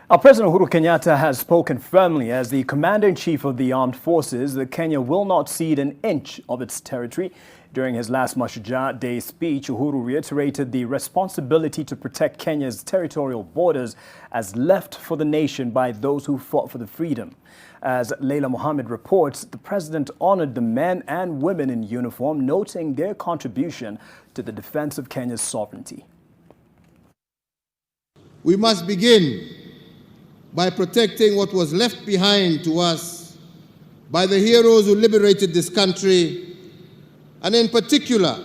Our President Uhuru Kenyatta has spoken firmly as the Commander-in-Chief of the Armed Forces that Kenya will not cede an inch of its territory. During his last Mashujaa Day speech, Uhuru reiterated the responsibility to protect Kenya's territorial borders as left for the nation by those who fought for the freedom. As Leila Mohammed reports, the President honored the men and women in uniform, noting their contribution to the defense of Kenya's sovereignty. We must begin by protecting what was left behind to us by the heroes who liberated this country. And in particular,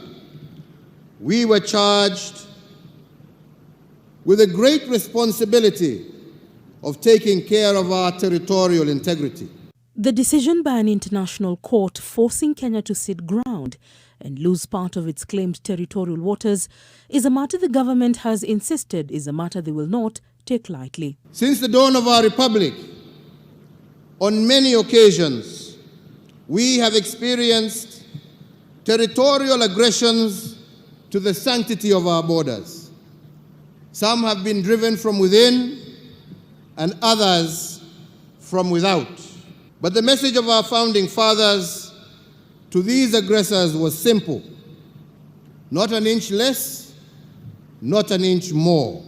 we were charged with a great responsibility of taking care of our territorial integrity. The decision by an international court forcing Kenya to cede ground and lose part of its claimed territorial waters is a matter the government has insisted is a matter they will not take lightly. Since the dawn of our republic, on many occasions, we have experienced territorial aggressions to the sanctity of our borders. Some have been driven from within and others from without. But the message of our founding fathers to these aggressors was simple: not an inch less, not an inch more.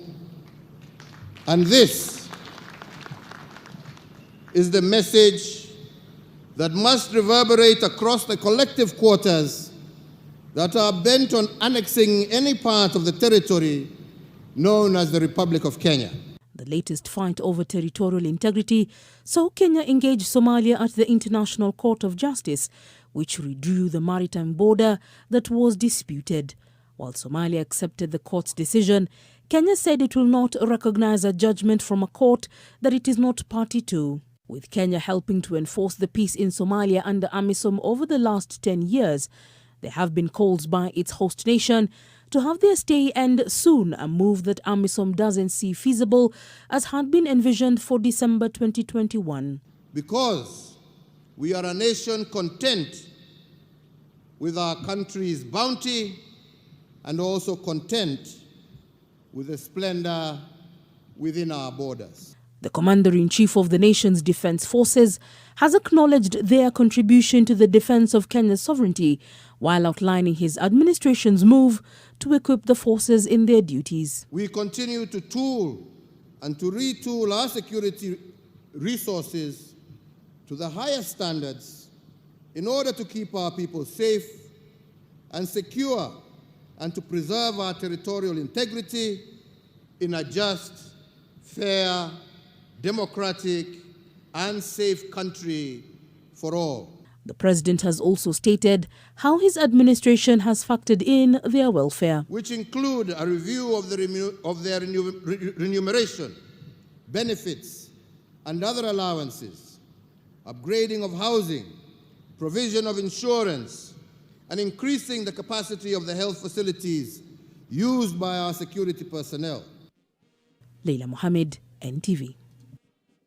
And this is the message that must reverberate across the collective quarters that are bent on annexing any part of the territory known as the Republic of Kenya. The latest fight over territorial integrity saw Kenya engage Somalia at the International Court of Justice, which redrew the maritime border that was disputed. While Somalia accepted the court's decision, Kenya said it will not recognize a judgment from a court that it is not party to. With Kenya helping to enforce the peace in Somalia under AMISOM over the last 10 years, there have been calls by its host nation to have their stay end soon, a move that AMISOM doesn't see feasible as had been envisioned for December 2021. Because we are a nation content with our country's bounty and also content with the splendor within our borders. The Commander-in-Chief of the nation's defense forces has acknowledged their contribution to the defense of Kenya's sovereignty while outlining his administration's move to equip the forces in their duties. We continue to tool and to retool our security resources to the highest standards in order to keep our people safe and secure and to preserve our territorial integrity in a just, fair, democratic, and safe country for all. The President has also stated how his administration has factored in their welfare, which include a review of their remuneration, benefits, and other allowances, upgrading of housing, provision of insurance, and increasing the capacity of the health facilities used by our security personnel. Leila Mohammed, NTV.